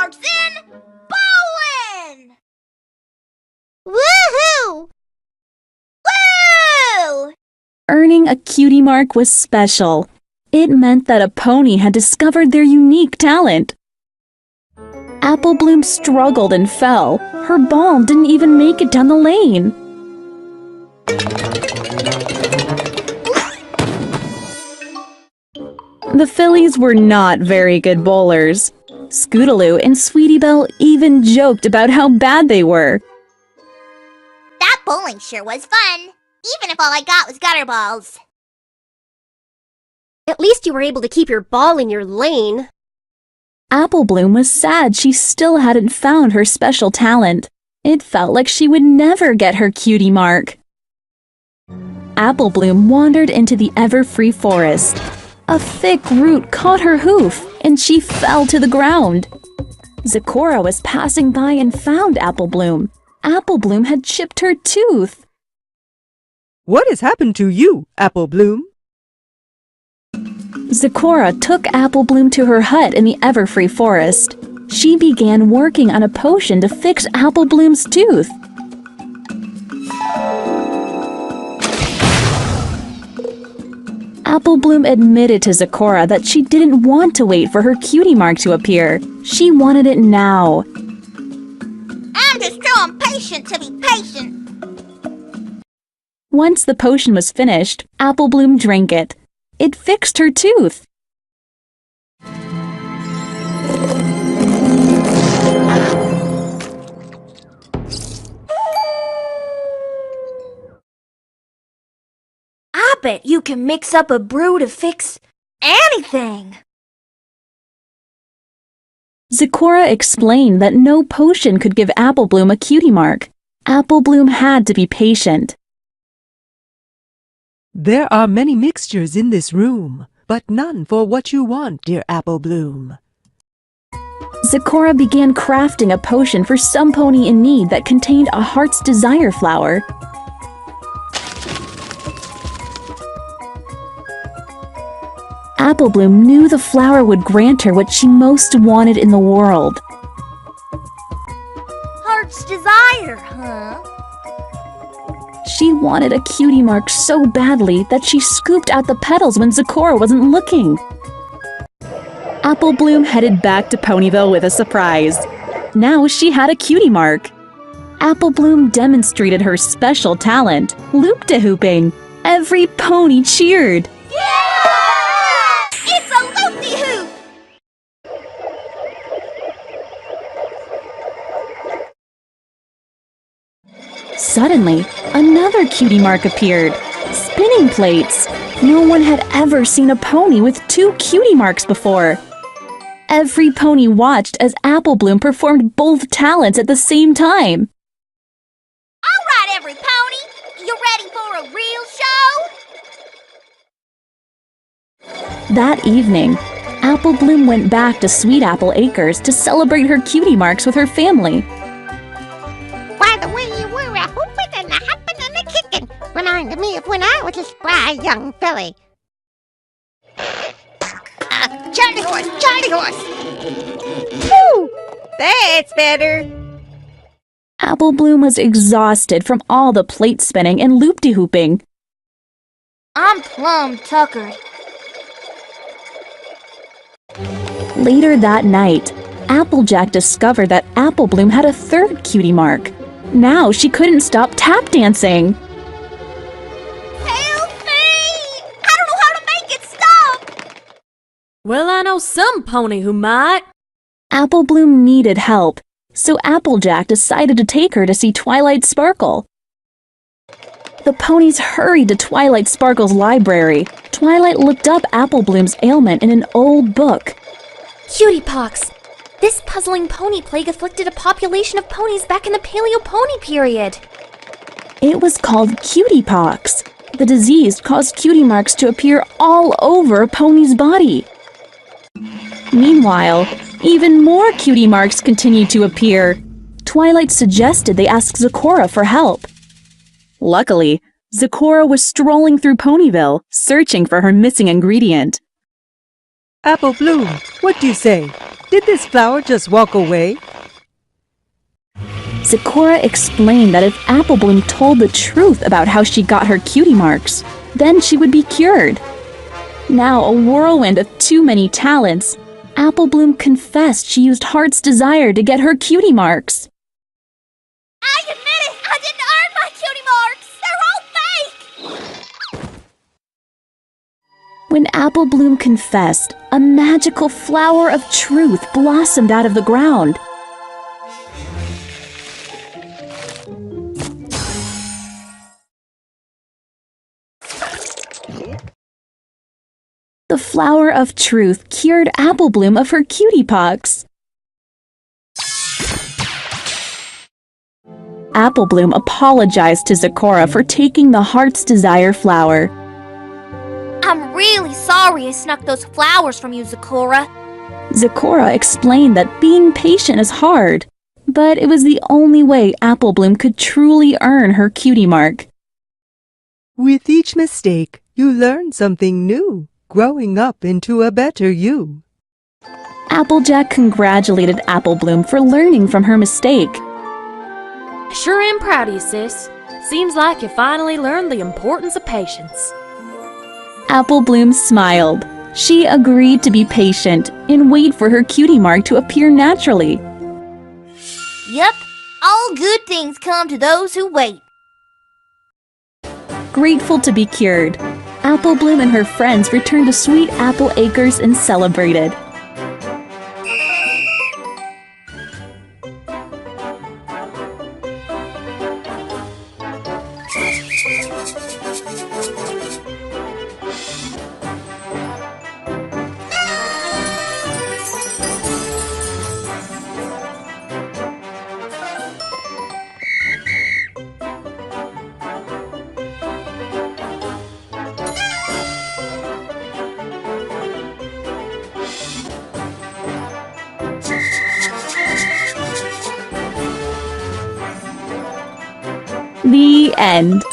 Mark's in bowling! Woohoo! Woo! Earning a Cutie Mark was special. It meant that a pony had discovered their unique talent. Apple Bloom struggled and fell. Her ball didn't even make it down the lane. The fillies were not very good bowlers. Scootaloo and Sweetie Belle even joked about how bad they were. That bowling sure was fun, even if all I got was gutter balls. At least you were able to keep your ball in your lane. Apple Bloom was sad she still hadn't found her special talent. It felt like she would never get her Cutie Mark. Apple Bloom wandered into the ever-free forest. A thick root caught her hoof, and she fell to the ground. Zecora was passing by and found Apple Bloom. Apple Bloom had chipped her tooth. What has happened to you, Apple Bloom? Zecora took Apple Bloom to her hut in the everfree forest. She began working on a potion to fix Apple Bloom's tooth. Apple Bloom admitted to Zecora that she didn't want to wait for her Cutie Mark to appear. She wanted it now. I'm just too impatient to be patient. Once the potion was finished, Apple Bloom drank it. It fixed her tooth. I bet you can mix up a brew to fix anything. Zecora explained that no potion could give Apple Bloom a Cutie Mark. Apple Bloom had to be patient. There are many mixtures in this room, but none for what you want, dear Apple Bloom. Zecora began crafting a potion for some pony in need that contained a heart's desire flower. Apple Bloom knew the flower would grant her what she most wanted in the world. Heart's desire, huh? She wanted a Cutie Mark so badly that she scooped out the petals when Zecora wasn't looking. Apple Bloom headed back to Ponyville with a surprise. Now she had a Cutie Mark. Apple Bloom demonstrated her special talent, loop-de-hooping. Every pony cheered. Yeah! It's a loop-de-hoop! Suddenly, another Cutie Mark appeared. Spinning plates! No one had ever seen a pony with two Cutie Marks before. Every pony watched as Apple Bloom performed both talents at the same time. All right, every pony! You ready for a real show? That evening, Apple Bloom went back to Sweet Apple Acres to celebrate her Cutie Marks with her family. Why, the way you were a hooping and a hopping and a kicking reminded me of when I was a spry young filly. Charlie horse! Charlie horse! Phew! That's better. Apple Bloom was exhausted from all the plate spinning and loop-de-hooping. I'm plumb tuckered. Later that night, Applejack discovered that Apple Bloom had a third Cutie Mark. Now she couldn't stop tap dancing. Help me! I don't know how to make it stop! Well, I know some pony who might. Apple Bloom needed help, so Applejack decided to take her to see Twilight Sparkle. The ponies hurried to Twilight Sparkle's library. Twilight looked up Apple Bloom's ailment in an old book. Cutie Pox. This puzzling pony plague afflicted a population of ponies back in the Paleo-Pony period. It was called Cutie Pox. The disease caused Cutie Marks to appear all over a pony's body. Meanwhile, even more Cutie Marks continued to appear. Twilight suggested they ask Zecora for help. Luckily, Zecora was strolling through Ponyville, searching for her missing ingredient. Apple Bloom, what do you say? Did this flower just walk away? Zecora explained that if Apple Bloom told the truth about how she got her cutie marks, then she would be cured. Now a whirlwind of too many talents, Apple Bloom confessed she used Heart's Desire to get her cutie marks. I admit it! I didn't earn my cutie marks! They're all fake! When Apple Bloom confessed, a magical flower of truth blossomed out of the ground. The flower of truth cured Apple Bloom of her cutie pox. Apple Bloom apologized to Zecora for taking the Heart's Desire flower. I'm really sorry I snuck those flowers from you, Zecora. Zecora explained that being patient is hard, but it was the only way Apple Bloom could truly earn her cutie mark. With each mistake, you learn something new, growing up into a better you. Applejack congratulated Apple Bloom for learning from her mistake. Sure am proud of you, sis. Seems like you finally learned the importance of patience. Apple Bloom smiled. She agreed to be patient and wait for her cutie mark to appear naturally. Yep, all good things come to those who wait. Grateful to be cured, Apple Bloom and her friends returned to Sweet Apple Acres and celebrated. The end.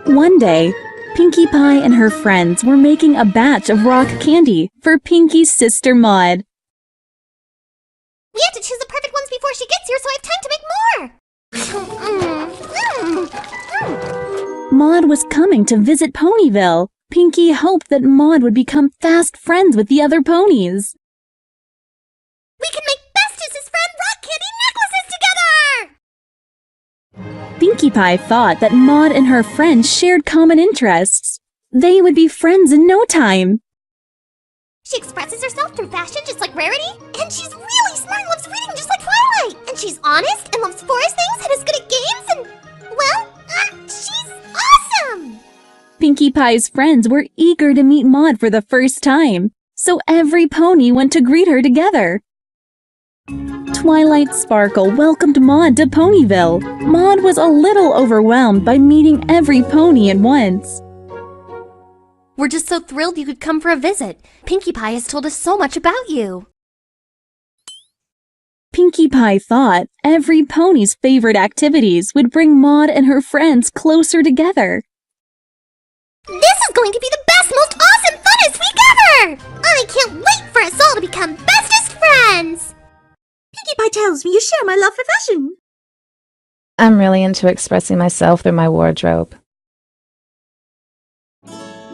One day, Pinkie Pie and her friends were making a batch of rock candy for Pinkie's sister Maud. We have to choose the perfect ones before she gets here so I have time to make more! Maud was coming to visit Ponyville. Pinkie hoped that Maud would become fast friends with the other ponies. We can make Bestest' friend rock candy necklaces together! Pinkie Pie thought that Maud and her friends shared common interests. They would be friends in no time. She expresses herself through fashion just like Rarity, and she's really smart and loves reading just like Twilight. And she's honest and loves forest things and is good at games and, well, she's awesome! Pinkie Pie's friends were eager to meet Maud for the first time, so every pony went to greet her together. Twilight Sparkle welcomed Maud to Ponyville. Maud was a little overwhelmed by meeting every pony at once. We're just so thrilled you could come for a visit. Pinkie Pie has told us so much about you. Pinkie Pie thought every pony's favorite activities would bring Maud and her friends closer together. This is going to be the best, most awesome, funnest week ever! I can't wait for us all to become bestest friends! Pinkie Pie tells me you share my love for fashion. I'm really into expressing myself through my wardrobe.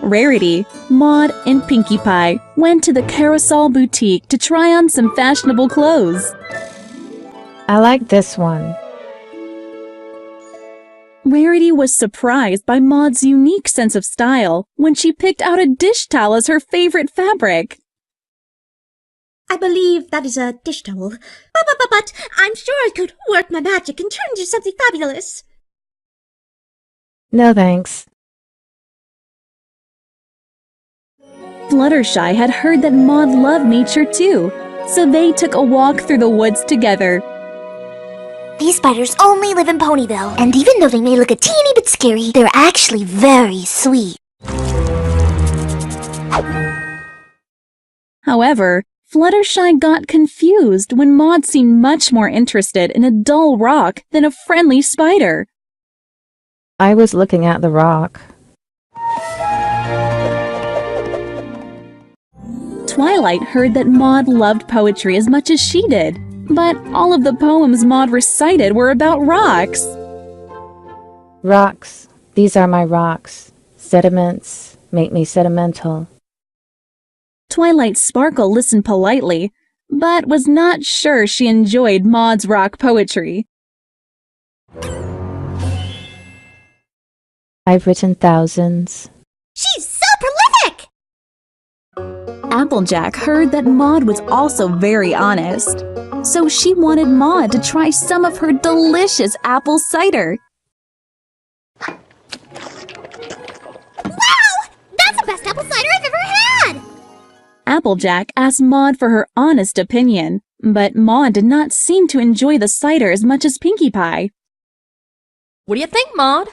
Rarity, Maud, and Pinkie Pie went to the Carousel Boutique to try on some fashionable clothes. I like this one. Rarity was surprised by Maud's unique sense of style when she picked out a dish towel as her favorite fabric. I believe that is a dish towel. But I'm sure I could work my magic and turn into something fabulous. No thanks. Fluttershy had heard that Maud loved nature too, so they took a walk through the woods together. These spiders only live in Ponyville, and even though they may look a teeny bit scary, they're actually very sweet. However, Fluttershy got confused when Maud seemed much more interested in a dull rock than a friendly spider. I was looking at the rock. Twilight heard that Maud loved poetry as much as she did, but all of the poems Maud recited were about rocks. Rocks. These are my rocks. Sediments make me sentimental. Twilight Sparkle listened politely, but was not sure she enjoyed Maud's rock poetry. I've written thousands. She's so prolific! Applejack heard that Maud was also very honest, so she wanted Maud to try some of her delicious apple cider. Wow! That's the best apple cider I've ever had! Applejack asked Maud for her honest opinion, but Maud did not seem to enjoy the cider as much as Pinkie Pie. What do you think, Maud?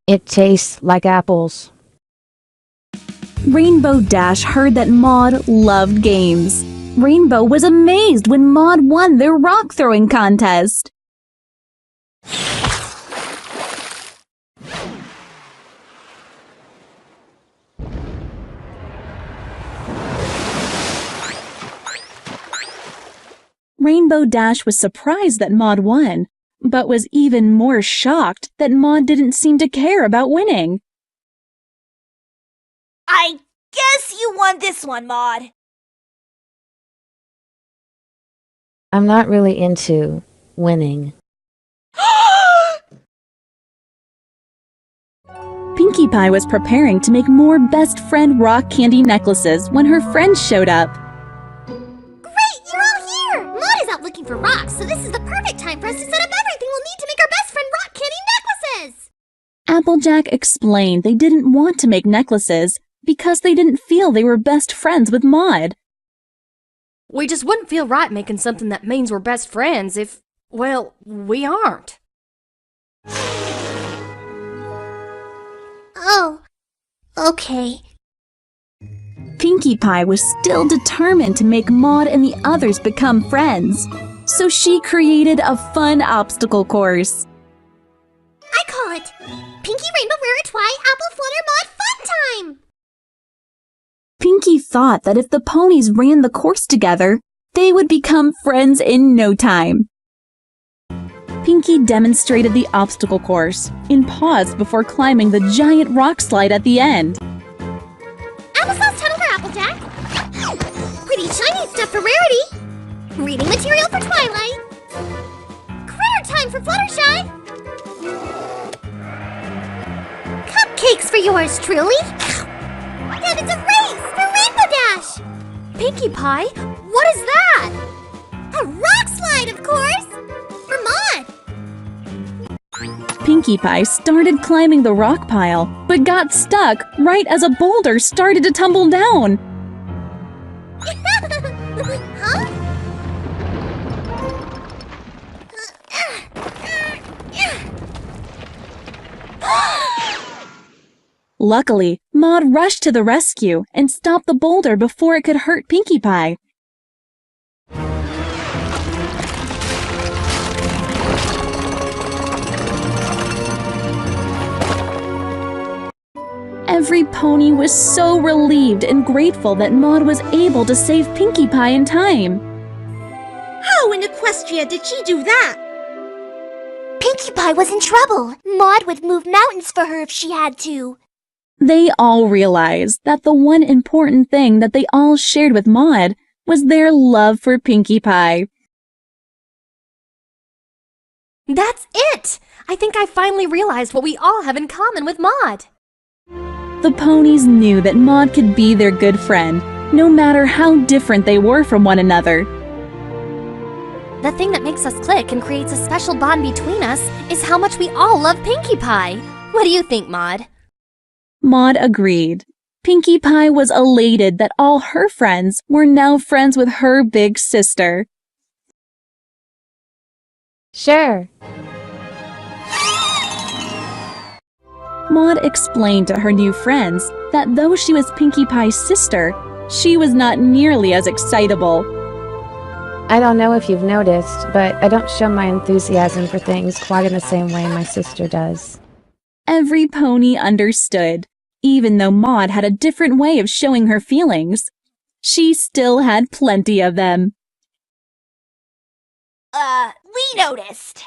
It tastes like apples. Rainbow Dash heard that Maud loved games. Rainbow was amazed when Maud won their rock throwing contest. Rainbow Dash was surprised that Maud won, but was even more shocked that Maud didn't seem to care about winning. I guess you won this one, Maud. I'm not really into winning. Pinkie Pie was preparing to make more best friend rock candy necklaces when her friends showed up. Great, you're all here! Maud is out looking for rocks, so this is the perfect time for us to set up everything we'll need to make our best friend rock candy necklaces! Applejack explained they didn't want to make necklaces because they didn't feel they were best friends with Maud. We just wouldn't feel right making something that means we're best friends if, well, we aren't. Oh, okay. Pinkie Pie was still determined to make Maud and the others become friends, so she created a fun obstacle course. I call it Pinkie Rainbow Rare Twi Apple Flutter Maud Fun Time! Pinkie thought that if the ponies ran the course together, they would become friends in no time. Pinkie demonstrated the obstacle course and paused before climbing the giant rock slide at the end. Applesauce tunnel for Applejack. Pretty shiny stuff for Rarity. Reading material for Twilight. Critter time for Fluttershy. Cupcakes for yours truly. And it's a race for Rainbow Dash. Pinkie Pie, what is that? A rock slide, of course. For Maud. Pinkie Pie started climbing the rock pile, but got stuck right as a boulder started to tumble down. Huh? Luckily, Maud rushed to the rescue and stopped the boulder before it could hurt Pinkie Pie. Every pony was so relieved and grateful that Maud was able to save Pinkie Pie in time. How in Equestria did she do that? Pinkie Pie was in trouble. Maud would move mountains for her if she had to. They all realized that the one important thing that they all shared with Maud was their love for Pinkie Pie. That's it! I think I finally realized what we all have in common with Maud. The ponies knew that Maud could be their good friend, no matter how different they were from one another. The thing that makes us click and creates a special bond between us is how much we all love Pinkie Pie. What do you think, Maud? Maud agreed. Pinkie Pie was elated that all her friends were now friends with her big sister. Sure. Maud explained to her new friends that though she was Pinkie Pie's sister, she was not nearly as excitable. I don't know if you've noticed, but I don't show my enthusiasm for things quite in the same way my sister does. Every pony understood, even though Maud had a different way of showing her feelings. She still had plenty of them. We noticed.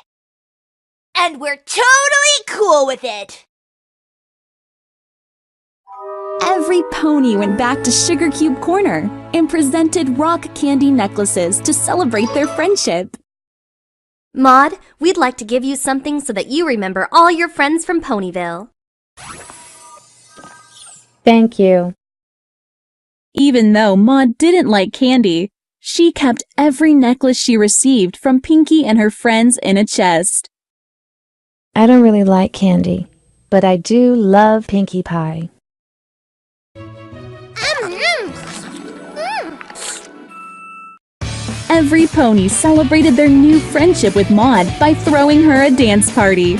And we're totally cool with it. Every pony went back to Sugar Cube Corner and presented rock candy necklaces to celebrate their friendship. Maud, we'd like to give you something so that you remember all your friends from Ponyville. Thank you. Even though Maud didn't like candy, she kept every necklace she received from Pinkie and her friends in a chest. I don't really like candy, but I do love Pinkie Pie. Every pony celebrated their new friendship with Maud by throwing her a dance party.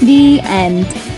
The end.